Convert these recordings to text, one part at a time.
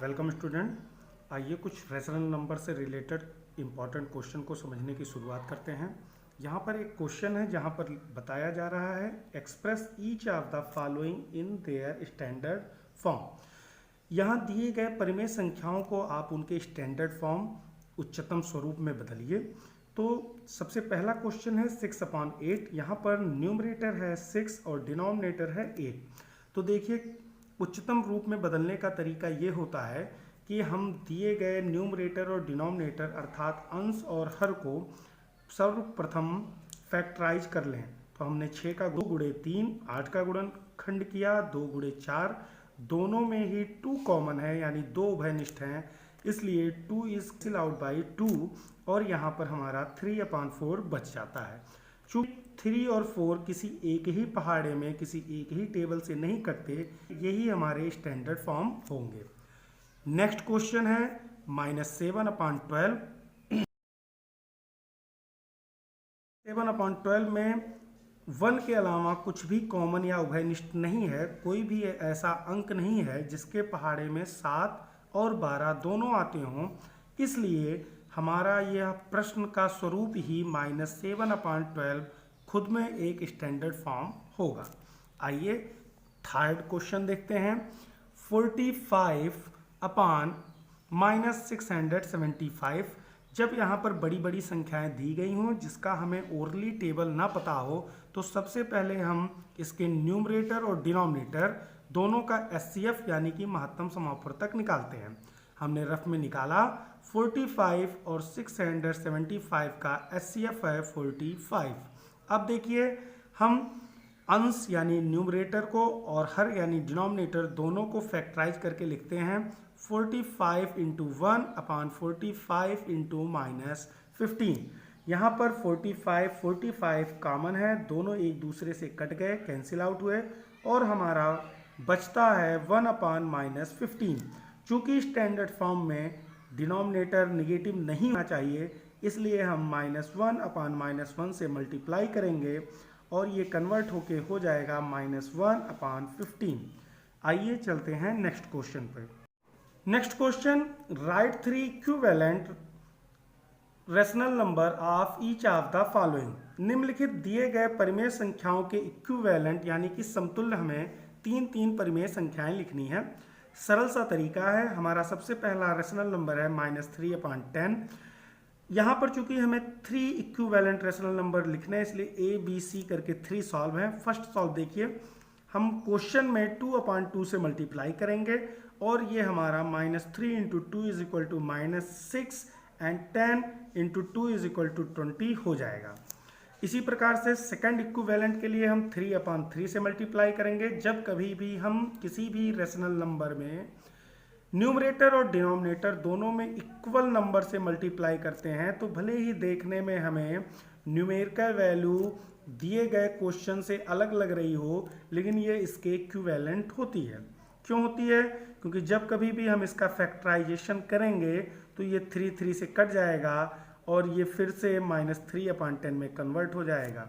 Welcome student. आइए कुछ rational number से रिलेटेड इम्पॉर्टेंट क्वेश्चन को समझने की शुरुआत करते हैं। यहाँ पर एक क्वेश्चन है जहाँ पर बताया जा रहा है express each of the following in their standard form. यहाँ दिए गए परिमेय संख्याओं को आप उनके स्टैंडर्ड फॉर्म उच्चतम स्वरूप में बदलिए। तो सबसे पहला क्वेश्चन है 6/8। यहाँ पर न्यूमरेटर है 6 और डिनोमिनेटर है 8। तो देखिए उच्चतम रूप में बदलने का तरीका ये होता है कि हम दिए गए न्यूमरेटर और डिनोमिनेटर अर्थात अंश और हर को सर्वप्रथम फैक्टराइज कर लें। तो हमने 6 का 2 गुणे 3, 8 का गुणनखंड किया, 2 गुणे 4, दोनों में ही 2 कॉमन है यानी 2 उभयनिष्ठ हैं, इसलिए 2 इज कैंसिल आउट बाई 2 और यहाँ पर हमारा 3/4 बच जाता है। चूंकि 3 और 4 किसी एक ही पहाड़े में किसी एक ही टेबल से नहीं कटते, यही हमारे स्टैंडर्ड फॉर्म होंगे। नेक्स्ट क्वेश्चन है -7/12। 7/12 में 1 के अलावा कुछ भी कॉमन या उभयनिष्ठ नहीं है। कोई भी ऐसा अंक नहीं है जिसके पहाड़े में 7 और 12 दोनों आते हों, इसलिए हमारा यह प्रश्न का स्वरूप ही -7/12 खुद में एक स्टैंडर्ड फॉर्म होगा। आइए थर्ड क्वेश्चन देखते हैं। 45/-675। जब यहाँ पर बड़ी बड़ी संख्याएं दी गई हों जिसका हमें ओरली टेबल ना पता हो, तो सबसे पहले हम इसके न्यूमरेटर और डिनोमिनेटर दोनों का एचसीएफ यानी कि महत्तम समापवर्तक निकालते हैं। हमने रफ में निकाला 45 और 675 का एचसीएफ है 45। अब देखिए हम अंश यानी न्यूमरेटर को और हर यानी डिनोमिनेटर दोनों को फैक्टराइज करके लिखते हैं 45 × 1/45 × -15। यहाँ पर 45 कॉमन है, दोनों एक दूसरे से कट गए, कैंसिल आउट हुए और हमारा बचता है 1/-15। चूंकि स्टैंडर्ड फॉर्म में डिनोमिनेटर निगेटिव नहीं होना चाहिए, इसलिए हम -1/-1 से मल्टीप्लाई करेंगे और ये कन्वर्ट होके हो जाएगा -1/15। आइए चलते हैं नेक्स्ट क्वेश्चन पर। Next question, right 3 equivalent rational number of each of the following. निम्नलिखित दिए गए परिमेय संख्याओं के इक्विवेलेंट यानी कि समतुल्य हमें 3 परिमेय संख्याएं लिखनी है। सरल सा तरीका है। हमारा सबसे पहला रेशनल नंबर है -3/10। यहाँ पर चूंकि हमें 3 इक्विवेलेंट रेशनल नंबर लिखने हैं, इसलिए A, B, C करके 3 सॉल्व हैं। फर्स्ट सॉल्व देखिए, हम क्वेश्चन में 2/2 से मल्टीप्लाई करेंगे और ये हमारा -3 × 2 = -6 एंड 10 × 2 = 20 हो जाएगा। इसी प्रकार से सेकंड इक्विवेलेंट के लिए हम 3/3 से मल्टीप्लाई करेंगे। जब कभी भी हम किसी भी रेशनल नंबर में न्यूमरेटर और डिनोमिनेटर दोनों में इक्वल नंबर से मल्टीप्लाई करते हैं, तो भले ही देखने में हमें न्यूमेरिकल वैल्यू दिए गए क्वेश्चन से अलग लग रही हो, लेकिन ये इसके इक्विवेलेंट होती है। क्यों होती है? क्योंकि जब कभी भी हम इसका फैक्टराइजेशन करेंगे तो ये 3 से कट जाएगा और ये फिर से -3/10 में कन्वर्ट हो जाएगा।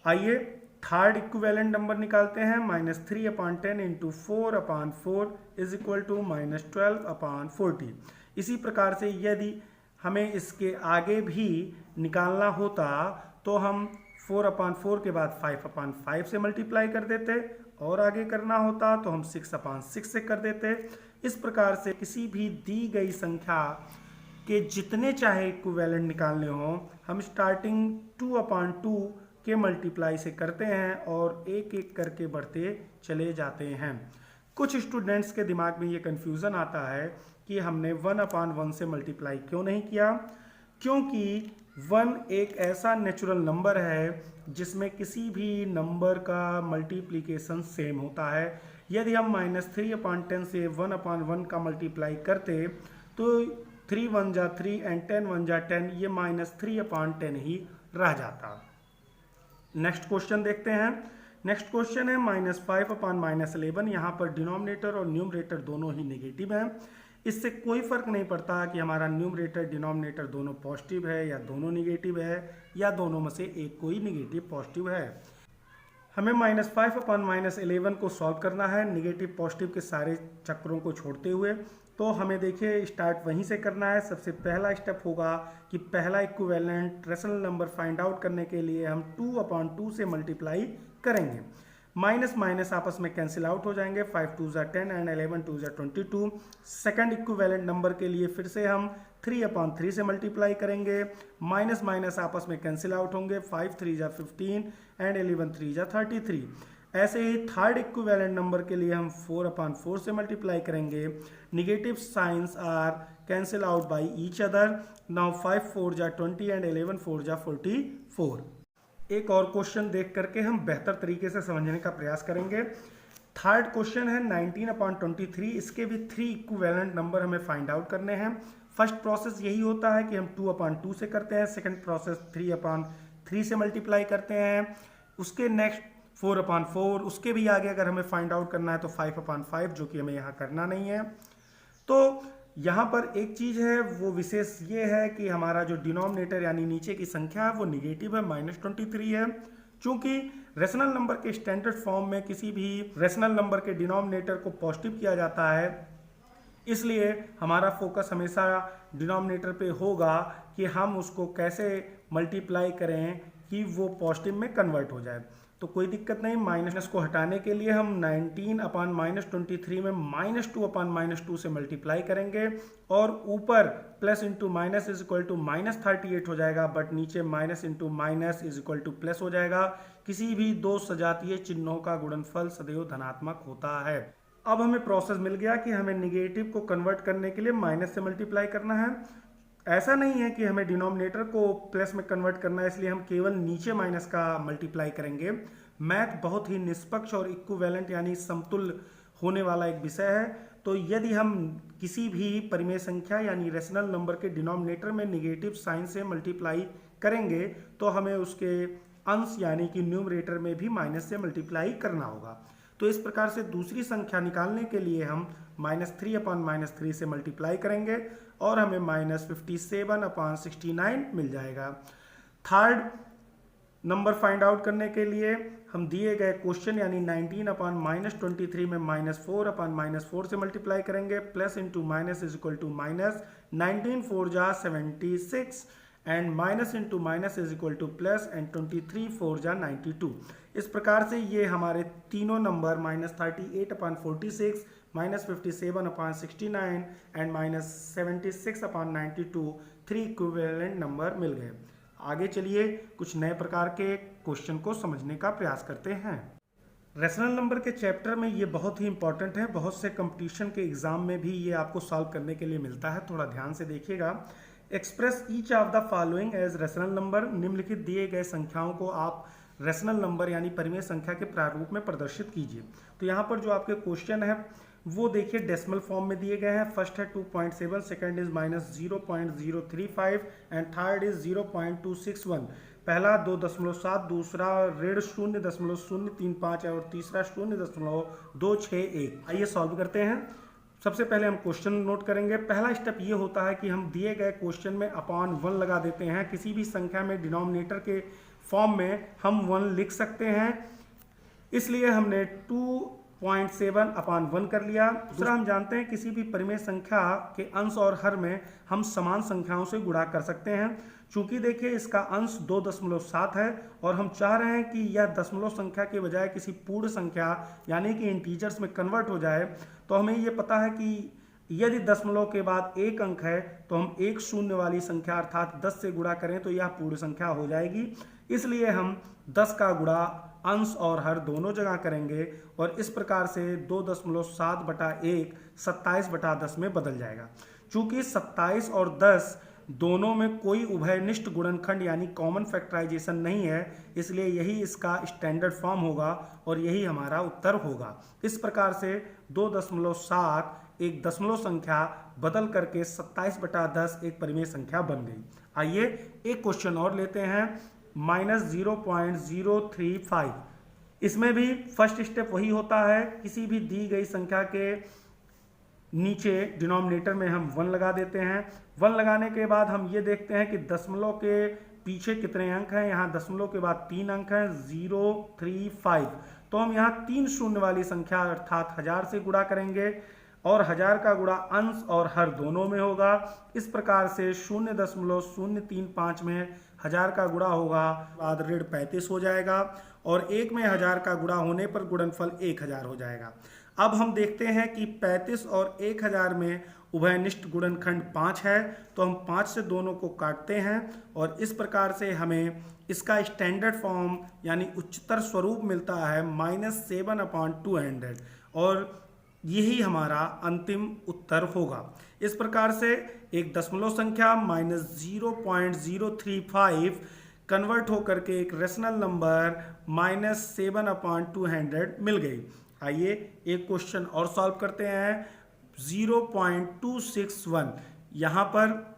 आइए थर्ड इक्विवेलेंट नंबर निकालते हैं। -3/10 × 4/4 = -12/40। इसी प्रकार से यदि हमें इसके आगे भी निकालना होता तो हम 4/4 के बाद 5/5 से मल्टीप्लाई कर देते, और आगे करना होता तो हम 6/6 से कर देते। इस प्रकार से किसी भी दी गई संख्या के जितने चाहे इक्विवेलेंट निकालने हों, हम स्टार्टिंग 2/2 के मल्टीप्लाई से करते हैं और एक एक करके बढ़ते चले जाते हैं। कुछ स्टूडेंट्स के दिमाग में ये कन्फ्यूज़न आता है कि हमने 1/1 से मल्टीप्लाई क्यों नहीं किया, क्योंकि 1 एक ऐसा नेचुरल नंबर है जिसमें किसी भी नंबर का मल्टीप्लिकेशन सेम होता है। यदि हम -3/10 से 1/1 का मल्टीप्लाई करते तो 3 × 1 = 3 एंड 10 × 1 = 10, ये -3/10 ही रह जाता। नेक्स्ट क्वेश्चन देखते हैं। नेक्स्ट क्वेश्चन है -5/-11। यहाँ पर डिनोमिनेटर और न्यूमरेटर दोनों ही नेगेटिव हैं। इससे कोई फर्क नहीं पड़ता कि हमारा न्यूमरेटर डिनोमिनेटर दोनों पॉजिटिव है या दोनों नेगेटिव है या दोनों में से एक कोई नेगेटिव पॉजिटिव है। हमें -5 अपॉन -11 को सॉल्व करना है निगेटिव पॉजिटिव के सारे चक्रों को छोड़ते हुए। तो हमें देखिए स्टार्ट वहीं से करना है। सबसे पहला स्टेप होगा कि पहला equivalent rational number find out करने के लिए हम 2/2 से मल्टीप्लाई करेंगे। माइनस माइनस आपस में कैंसिल आउट हो जाएंगे, 5 2 ज़ा 10 एंड 11 2 ज़ा 22। सेकंड इक्विवेलेंट नंबर के लिए फिर से हम 3/3 से मल्टीप्लाई करेंगे, माइनस माइनस आपस में कैंसिल आउट होंगे, 5 3 ज़ा 15 एंड 11 3 ज़ा 33। ऐसे ही थर्ड इक्विवेलेंट नंबर के लिए हम 4/4 से मल्टीप्लाई करेंगे। Negative signs are cancel out by each other. Now 5 4 ज़ा 20 एंड 11 4 ज़ा 44। एक और क्वेश्चन देख करके हम बेहतर तरीके से समझने का प्रयास करेंगे। थर्ड क्वेश्चन है 19/23। इसके भी 3 इक्विवेलेंट नंबर हमें फाइंड आउट करने हैं। फर्स्ट प्रोसेस यही होता है कि हम 2/2 से करते हैं, सेकंड प्रोसेस 3/3 से मल्टीप्लाई करते हैं, उसके नेक्स्ट 4/4, उसके भी आगे अगर हमें फाइंड आउट करना है तो 5/5, जो कि हमें यहाँ करना नहीं है। तो यहाँ पर एक चीज़ है, वो विशेष ये है कि हमारा जो डिनोमिनेटर यानी नीचे की संख्या है वो निगेटिव है, -23 है। चूंकि रेशनल नंबर के स्टैंडर्ड फॉर्म में किसी भी रेशनल नंबर के डिनोमिनेटर को पॉजिटिव किया जाता है, इसलिए हमारा फोकस हमेशा डिनोमिनेटर पे होगा कि हम उसको कैसे मल्टीप्लाई करें कि वो पॉजिटिव में कन्वर्ट हो जाए। तो कोई दिक्कत नहीं, माइनस को हटाने के लिए हम 19/-23 में -2/-2 से मल्टीप्लाई करेंगे और ऊपर plus into minus is equal to -38 हो जाएगा, बट नीचे minus into minus is equal to plus हो जाएगा। किसी भी दो सजातीय चिन्हों का गुणनफल सदैव धनात्मक होता है। अब हमें प्रोसेस मिल गया कि हमें निगेटिव को कन्वर्ट करने के लिए माइनस से मल्टीप्लाई करना है। ऐसा नहीं है कि हमें डिनोमिनेटर को प्लस में कन्वर्ट करना है, इसलिए हम केवल नीचे माइनस का मल्टीप्लाई करेंगे। मैथ बहुत ही निष्पक्ष और इक्विवेलेंट यानी समतुल्य होने वाला एक विषय है। तो यदि हम किसी भी परिमेय संख्या यानी रेशनल नंबर के डिनोमिनेटर में निगेटिव साइन से मल्टीप्लाई करेंगे तो हमें उसके अंश यानी कि न्यूमरेटर में भी माइनस से मल्टीप्लाई करना होगा। तो इस प्रकार से दूसरी संख्या निकालने के लिए हम -3/-3 से मल्टीप्लाई करेंगे और हमें -57/69 मिल जाएगा। थर्ड नंबर फाइंड आउट करने के लिए हम दिए गए क्वेश्चन यानी 19/-23 में -4/-4 से मल्टीप्लाई करेंगे, plus into minus is equal to minus, 19 4 ज़ा 76 and minus into minus is equal to plus and 23 4 ज़ा 92। इस प्रकार से ये हमारे तीनों नंबर -38/46, -57/69 एंड -76/92 3 इक्विवेलेंट नंबर मिल गए। आगे चलिए कुछ नए प्रकार के क्वेश्चन को समझने का प्रयास करते हैं। रेशनल नंबर के चैप्टर में ये बहुत ही इंपॉर्टेंट है, बहुत से कंपटीशन के एग्जाम में भी ये आपको सॉल्व करने के लिए मिलता है, थोड़ा ध्यान से देखिएगा। Express each of the following as rational number. निम्नलिखित दिए गए संख्याओं को आप रेशनल नंबर यानी परिमेय संख्या के प्रारूप में प्रदर्शित कीजिए। तो यहाँ पर जो आपके क्वेश्चन है वो देखिए डेसिमल फॉर्म में दिए गए हैं। फर्स्ट है 2.7, second is -0.035 and third is 0.261। पहला 2.7, दूसरा ऋण 0.035 और तीसरा 0.261। आइए सॉल्व करते हैं। सबसे पहले हम क्वेश्चन नोट करेंगे। पहला स्टेप ये होता है कि हम दिए गए क्वेश्चन में /1 लगा देते हैं। किसी भी संख्या में डिनोमिनेटर के फॉर्म में हम 1 लिख सकते हैं, इसलिए हमने 2.7/1 कर लिया। दूसरा हम जानते हैं किसी भी परिमेय संख्या के अंश और हर में हम समान संख्याओं से गुणा कर सकते हैं। चूंकि देखिए इसका अंश 2.7 है और हम चाह रहे हैं कि यह दशमलव संख्या के बजाय किसी पूर्ण संख्या यानी कि इंटीजर्स में कन्वर्ट हो जाए, तो हमें ये पता है कि यदि दशमलव के बाद एक अंक है तो हम एक शून्य वाली संख्या अर्थात 10 से गुणा करें तो यह पूर्ण संख्या हो जाएगी। इसलिए हम 10 का गुणा अंश और हर दोनों जगह करेंगे और इस प्रकार से 2.7/1 27/10 में बदल जाएगा। चूंकि 27 और 10 दोनों में कोई उभयनिष्ठ गुणनखंड यानी कॉमन फैक्टराइजेशन नहीं है, इसलिए यही इसका स्टैंडर्ड फॉर्म होगा और यही हमारा उत्तर होगा। इस प्रकार से 2.7 एक दशमलव संख्या बदल करके 27/10 एक परिमेय संख्या बन गई। आइए एक क्वेश्चन और लेते हैं, -0.035। इसमें भी फर्स्ट स्टेप वही होता है, किसी भी दी गई संख्या के नीचे डिनोमिनेटर में हम 1 लगा देते हैं। 1 लगाने के बाद हम ये देखते हैं कि दशमलव के पीछे कितने अंक हैं, यहाँ दशमलव के बाद 3 अंक हैं 0, 3, 5। तो हम यहाँ 3 शून्य वाली संख्या अर्थात 1000 से गुणा करेंगे और 1000 का गुणा अंश और हर दोनों में होगा। इस प्रकार से 0.035 में 1000 का गुणा होगा, बाद ऋण 35 हो जाएगा और 1 में 1000 का गुणा होने पर गुणनफल 1000 हो जाएगा। अब हम देखते हैं कि 35 और 1000 में उभयनिष्ठ गुणनखंड 5 है, तो हम 5 से दोनों को काटते हैं और इस प्रकार से हमें इसका स्टैंडर्ड फॉर्म यानी उच्चतर स्वरूप मिलता है -7/200 और यही हमारा अंतिम उत्तर होगा। इस प्रकार से एक दशमलव संख्या -0.035 कन्वर्ट होकर के एक रेशनल नंबर -7/200 मिल गई। आइए एक क्वेश्चन और सॉल्व करते हैं। 0.261 यहाँ पर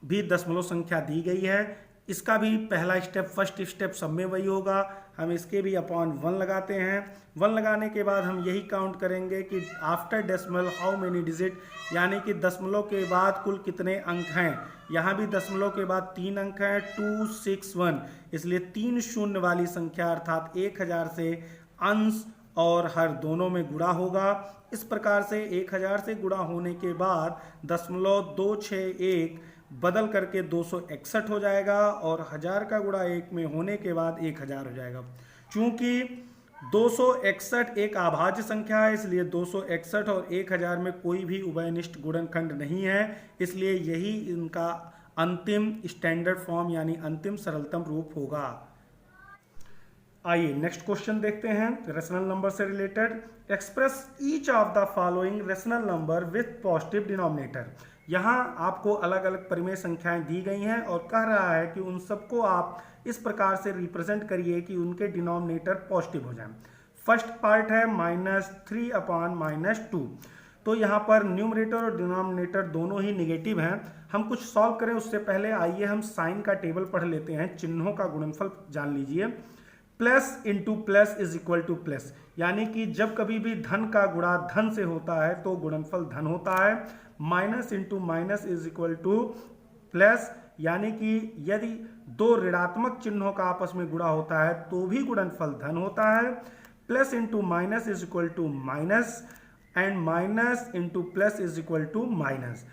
भी दशमलव संख्या दी गई है, इसका भी पहला स्टेप फर्स्ट स्टेप सब में वही होगा। हम इसके भी अपॉन 1 लगाते हैं। 1 लगाने के बाद हम यही काउंट करेंगे कि after decimal how many digit, यानी कि दशमलव के बाद कुल कितने अंक हैं। यहाँ भी दशमलव के बाद 3 अंक हैं 261, इसलिए 3 शून्य वाली संख्या अर्थात 1000 से अंश और हर दोनों में गुणा होगा। इस प्रकार से 1000 से गुणा होने के बाद 0.261 बदल करके 261 हो जाएगा और 1000 का गुणा 1 में होने के बाद 1000 हो जाएगा। चूंकि 261 एक अभाज्य संख्या है, इसलिए 261 और 1000 में कोई भी उभयनिष्ठ गुणनखंड नहीं है, इसलिए यही इनका अंतिम स्टैंडर्ड फॉर्म यानी अंतिम सरलतम रूप होगा। आइए नेक्स्ट क्वेश्चन देखते हैं रेशनल नंबर से related. Express each of the following rational number with positive denominator. यहाँ आपको अलग अलग परिमेय संख्याएं दी गई हैं और कह रहा है कि उन सबको आप इस प्रकार से रिप्रेजेंट करिए कि उनके डिनोमिनेटर पॉजिटिव हो जाएं। फर्स्ट पार्ट है -3/-2। तो यहाँ पर न्यूमरेटर और डिनोमिनेटर दोनों ही निगेटिव हैं। हम कुछ सॉल्व करें उससे पहले आइए हम साइन का टेबल पढ़ लेते हैं। चिन्हों का गुणनफल जान लीजिए। Plus into plus is equal to plus, यानी कि जब कभी भी धन का गुणा धन से होता है तो गुणनफल धन होता है। Minus into minus is equal to plus, यानी कि यदि दो ऋणात्मक चिन्हों का आपस में गुणा होता है तो भी गुणनफल धन होता है। Plus into minus is equal to minus and minus into plus is equal to minus.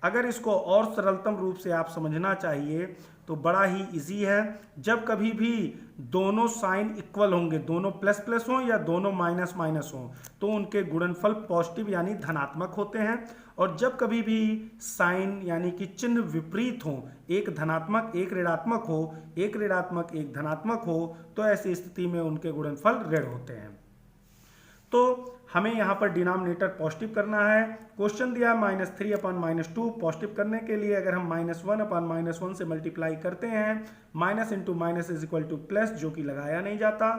अगर इसको और सरलतम रूप से आप समझना चाहिए तो बड़ा ही इजी है। जब कभी भी दोनों साइन इक्वल होंगे, दोनों प्लस प्लस हों या दोनों माइनस माइनस हों, तो उनके गुणनफल पॉजिटिव यानी धनात्मक होते हैं। और जब कभी भी साइन यानी कि चिन्ह विपरीत हों, एक धनात्मक एक ऋणात्मक हो, एक ऋणात्मक एक धनात्मक हो, तो ऐसी स्थिति में उनके गुणनफल ऋण होते हैं। तो हमें यहाँ पर डिनोमिनेटर पॉजिटिव करना है। क्वेश्चन दिया है -3/-2। पॉजिटिव करने के लिए अगर हम -1/-1 से मल्टीप्लाई करते हैं, minus into minus is equal to plus, जो कि लगाया नहीं जाता।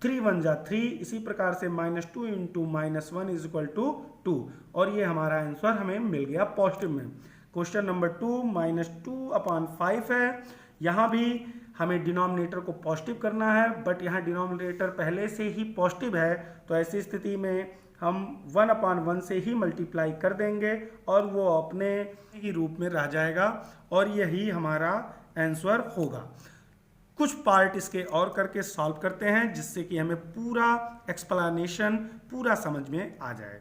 3 1 जा 3, इसी प्रकार से -2 इंटू -1 इज इक्वल टू 2, और ये हमारा आंसर हमें मिल गया पॉजिटिव में। क्वेश्चन नंबर 2 -2/5 है। यहाँ भी हमें डिनोमिनेटर को पॉजिटिव करना है, बट यहाँ डिनोमिनेटर पहले से ही पॉजिटिव है, तो ऐसी स्थिति में हम 1/1 से ही मल्टीप्लाई कर देंगे और वो अपने ही रूप में रह जाएगा और यही हमारा आंसर होगा। कुछ पार्ट इसके और करके सॉल्व करते हैं जिससे कि हमें पूरा एक्सप्लेनेशन पूरा समझ में आ जाए।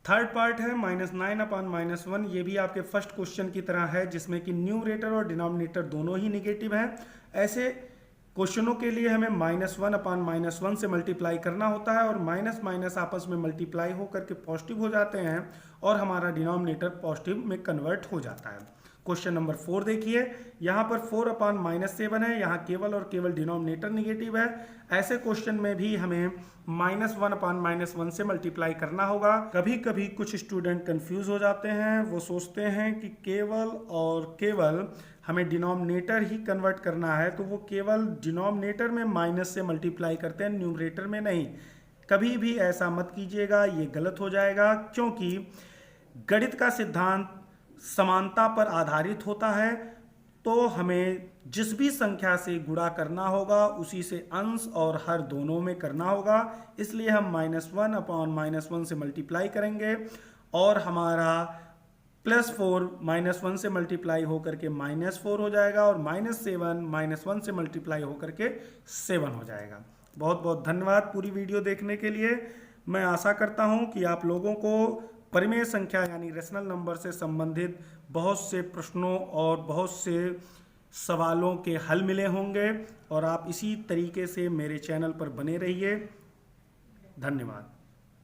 थर्ड पार्ट है -9/-1। ये भी आपके फर्स्ट क्वेश्चन की तरह है जिसमें कि न्यूमरेटर और डिनोमिनेटर दोनों ही निगेटिव हैं। ऐसे क्वेश्चनों के लिए हमें -1/-1 से मल्टीप्लाई करना होता है और माइनस माइनस आपस में मल्टीप्लाई होकर के पॉजिटिव हो जाते हैं और हमारा डिनोमिनेटर पॉजिटिव में कन्वर्ट हो जाता है। क्वेश्चन नंबर 4 देखिए, यहाँ पर 4/-7 है, यहाँ केवल और केवल डिनोमिनेटर निगेटिव है। ऐसे क्वेश्चन में भी हमें -1/-1 से मल्टीप्लाई करना होगा। कभी कभी कुछ स्टूडेंट कंफ्यूज हो जाते हैं, वो सोचते हैं कि केवल और केवल हमें डिनोमिनेटर ही कन्वर्ट करना है, तो वो केवल डिनोमिनेटर में माइनस से मल्टीप्लाई करते हैं, न्यूमरेटर में नहीं। कभी भी ऐसा मत कीजिएगा, ये गलत हो जाएगा, क्योंकि गणित का सिद्धांत समानता पर आधारित होता है। तो हमें जिस भी संख्या से गुणा करना होगा उसी से अंश और हर दोनों में करना होगा, इसलिए हम -1/-1 से मल्टीप्लाई करेंगे और हमारा +4 -1 से मल्टीप्लाई होकर के -4 हो जाएगा और -7 -1 से मल्टीप्लाई होकर के 7 हो जाएगा। बहुत बहुत धन्यवाद पूरी वीडियो देखने के लिए। मैं आशा करता हूं कि आप लोगों को परिमेय संख्या यानी रेशनल नंबर से संबंधित बहुत से प्रश्नों और बहुत से सवालों के हल मिले होंगे और आप इसी तरीके से मेरे चैनल पर बने रहिए। धन्यवाद।